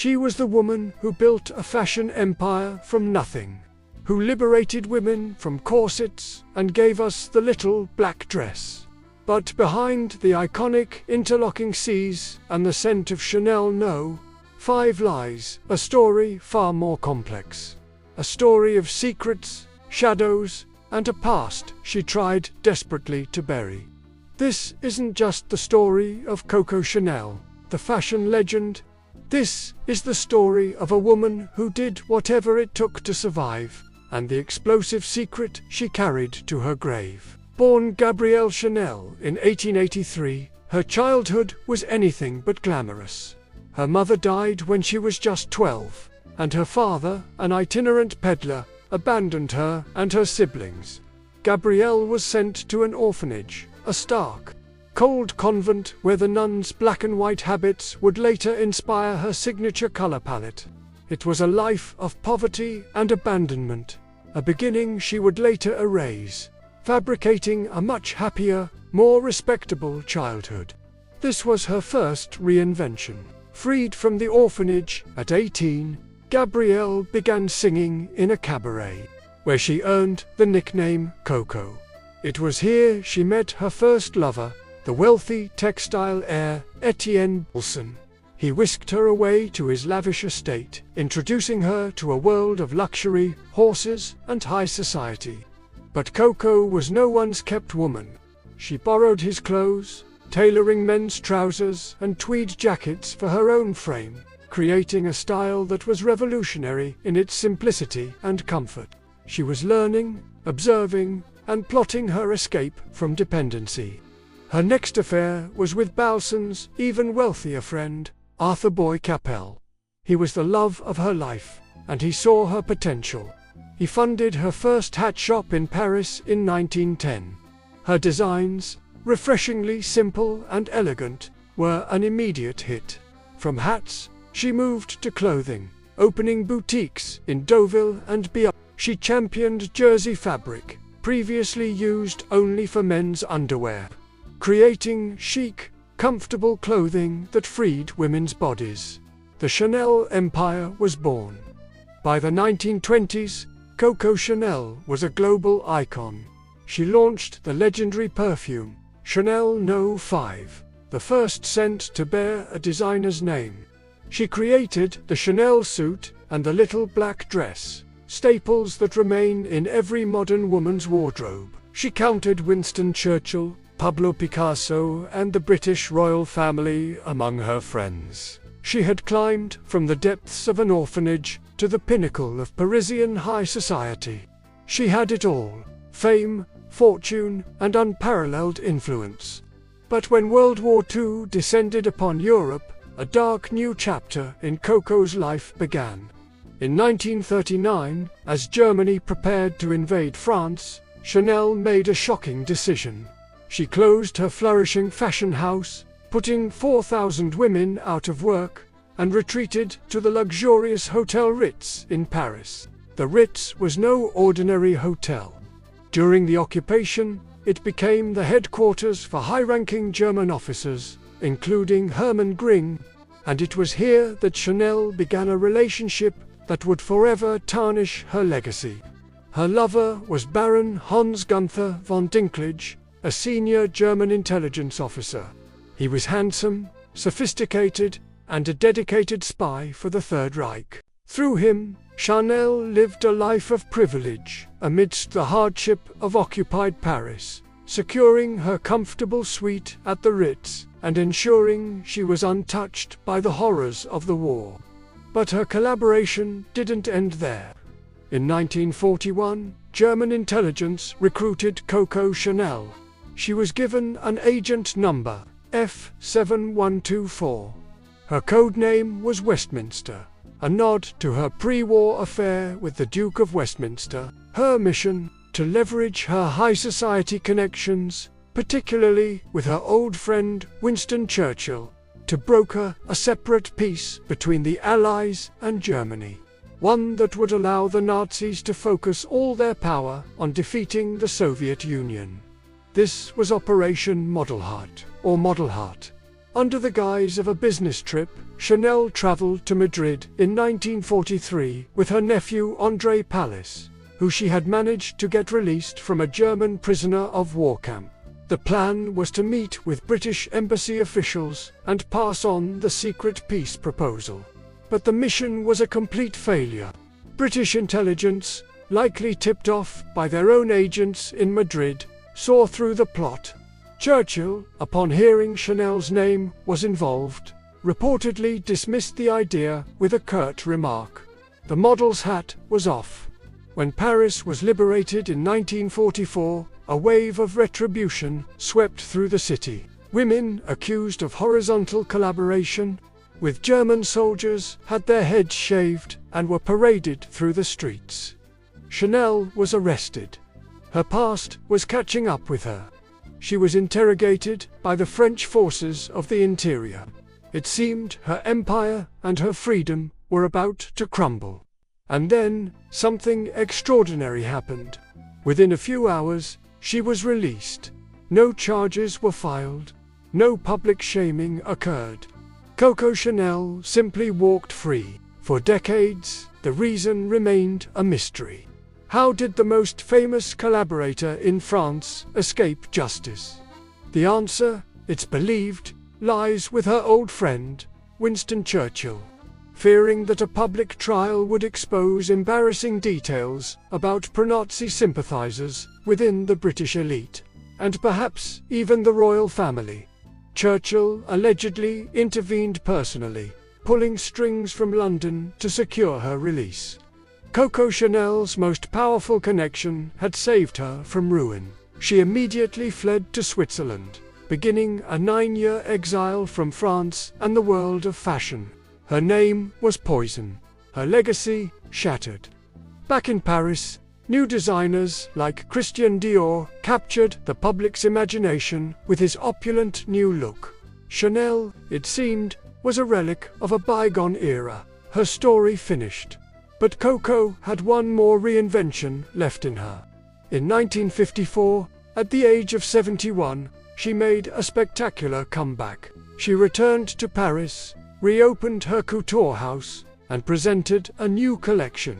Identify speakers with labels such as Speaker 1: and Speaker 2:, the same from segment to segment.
Speaker 1: She was the woman who built a fashion empire from nothing, who liberated women from corsets and gave us the little black dress. But behind the iconic interlocking C's and the scent of Chanel No. 5 lies a story far more complex. A story of secrets, shadows, and a past she tried desperately to bury. This isn't just the story of Coco Chanel, the fashion legend. This is the story of a woman who did whatever it took to survive, and the explosive secret she carried to her grave. Born Gabrielle Chanel in 1883, her childhood was anything but glamorous. Her mother died when she was just 12, and her father, an itinerant peddler, abandoned her and her siblings. Gabrielle was sent to an orphanage, a stark, cold convent where the nuns' black and white habits would later inspire her signature color palette. It was a life of poverty and abandonment, a beginning she would later erase, fabricating a much happier, more respectable childhood. This was her first reinvention. Freed from the orphanage at 18, Gabrielle began singing in a cabaret, where she earned the nickname Coco. It was here she met her first lover, the wealthy textile heir Etienne Wilson. He whisked her away to his lavish estate, introducing her to a world of luxury, horses, and high society. But Coco was no one's kept woman. She borrowed his clothes, tailoring men's trousers and tweed jackets for her own frame, creating a style that was revolutionary in its simplicity and comfort. She was learning, observing, and plotting her escape from dependency. Her next affair was with Balson's even wealthier friend, Arthur Boy Capel. He was the love of her life, and he saw her potential. He funded her first hat shop in Paris in 1910. Her designs, refreshingly simple and elegant, were an immediate hit. From hats, she moved to clothing, opening boutiques in Deauville and beyond. She championed jersey fabric, previously used only for men's underwear, creating chic, comfortable clothing that freed women's bodies. The Chanel empire was born. By the 1920s, Coco Chanel was a global icon. She launched the legendary perfume, Chanel No. 5, the first scent to bear a designer's name. She created the Chanel suit and the little black dress, staples that remain in every modern woman's wardrobe. She counted Winston Churchill, Pablo Picasso, and the British royal family among her friends. She had climbed from the depths of an orphanage to the pinnacle of Parisian high society. She had it all: fame, fortune, and unparalleled influence. But when World War II descended upon Europe, a dark new chapter in Coco's life began. In 1939, as Germany prepared to invade France, Chanel made a shocking decision. She closed her flourishing fashion house, putting 4,000 women out of work, and retreated to the luxurious Hotel Ritz in Paris. The Ritz was no ordinary hotel. During the occupation, it became the headquarters for high-ranking German officers, including Hermann Göring, and it was here that Chanel began a relationship that would forever tarnish her legacy. Her lover was Baron Hans Gunther von Dinklage, a senior German intelligence officer. He was handsome, sophisticated, and a dedicated spy for the Third Reich. Through him, Chanel lived a life of privilege amidst the hardship of occupied Paris, securing her comfortable suite at the Ritz and ensuring she was untouched by the horrors of the war. But her collaboration didn't end there. In 1941, German intelligence recruited Coco Chanel. She was given an agent number, F7124. Her code name was Westminster, a nod to her pre-war affair with the Duke of Westminster. Her mission, to leverage her high society connections, particularly with her old friend Winston Churchill, to broker a separate peace between the Allies and Germany, one that would allow the Nazis to focus all their power on defeating the Soviet Union. This was Operation Model Heart, or Model Heart. Under the guise of a business trip, Chanel traveled to Madrid in 1943 with her nephew André Pallis, who she had managed to get released from a German prisoner of war camp. The plan was to meet with British embassy officials and pass on the secret peace proposal. But the mission was a complete failure. British intelligence, likely tipped off by their own agents in Madrid, saw through the plot. Churchill, upon hearing Chanel's name was involved, reportedly dismissed the idea with a curt remark. The model's hat was off. When Paris was liberated in 1944, a wave of retribution swept through the city. Women accused of horizontal collaboration with German soldiers had their heads shaved and were paraded through the streets. Chanel was arrested. Her past was catching up with her. She was interrogated by the French forces of the interior. It seemed her empire and her freedom were about to crumble. And then, something extraordinary happened. Within a few hours, she was released. No charges were filed. No public shaming occurred. Coco Chanel simply walked free. For decades, the reason remained a mystery. How did the most famous collaborator in France escape justice? The answer, it's believed, lies with her old friend, Winston Churchill. Fearing that a public trial would expose embarrassing details about pro-Nazi sympathizers within the British elite, and perhaps even the royal family, Churchill allegedly intervened personally, pulling strings from London to secure her release. Coco Chanel's most powerful connection had saved her from ruin. She immediately fled to Switzerland, beginning a 9-year exile from France and the world of fashion. Her name was poison, her legacy shattered. Back in Paris, new designers like Christian Dior captured the public's imagination with his opulent new look. Chanel, it seemed, was a relic of a bygone era, her story finished. But Coco had one more reinvention left in her. In 1954, at the age of 71, she made a spectacular comeback. She returned to Paris, reopened her couture house, and presented a new collection.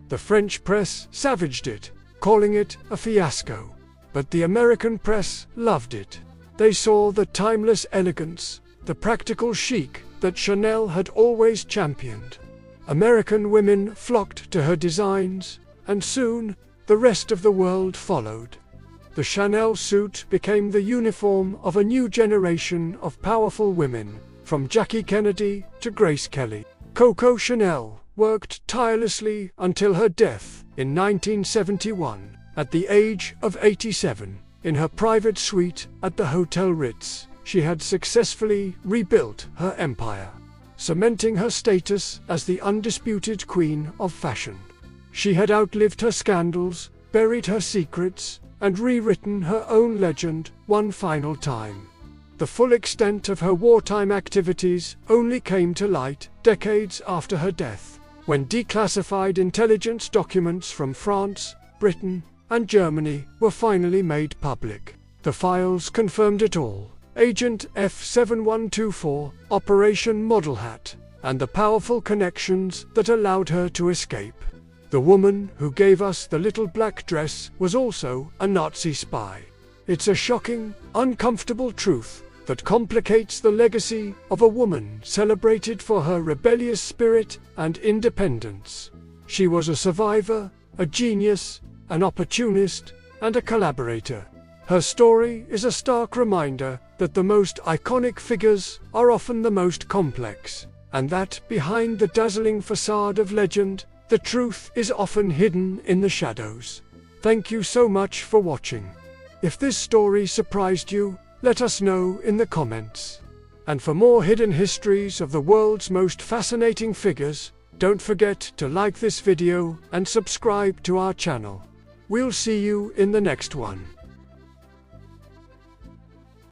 Speaker 1: The French press savaged it, calling it a fiasco. But the American press loved it. They saw the timeless elegance, the practical chic that Chanel had always championed. American women flocked to her designs, and soon the rest of the world followed. The Chanel suit became the uniform of a new generation of powerful women, from Jackie Kennedy to Grace Kelly. Coco Chanel worked tirelessly until her death in 1971, at the age of 87. In her private suite at the Hotel Ritz, she had successfully rebuilt her empire, cementing her status as the undisputed queen of fashion. She had outlived her scandals, buried her secrets, and rewritten her own legend one final time. The full extent of her wartime activities only came to light decades after her death, when declassified intelligence documents from France, Britain, and Germany were finally made public. The files confirmed it all. Agent F7124, Operation Model Hat, and the powerful connections that allowed her to escape. The woman who gave us the little black dress was also a Nazi spy. It's a shocking, uncomfortable truth that complicates the legacy of a woman celebrated for her rebellious spirit and independence. She was a survivor, a genius, an opportunist, and a collaborator. Her story is a stark reminder that the most iconic figures are often the most complex, and that behind the dazzling facade of legend, the truth is often hidden in the shadows. Thank you so much for watching. If this story surprised you, let us know in the comments. And for more hidden histories of the world's most fascinating figures, don't forget to like this video and subscribe to our channel. We'll see you in the next one.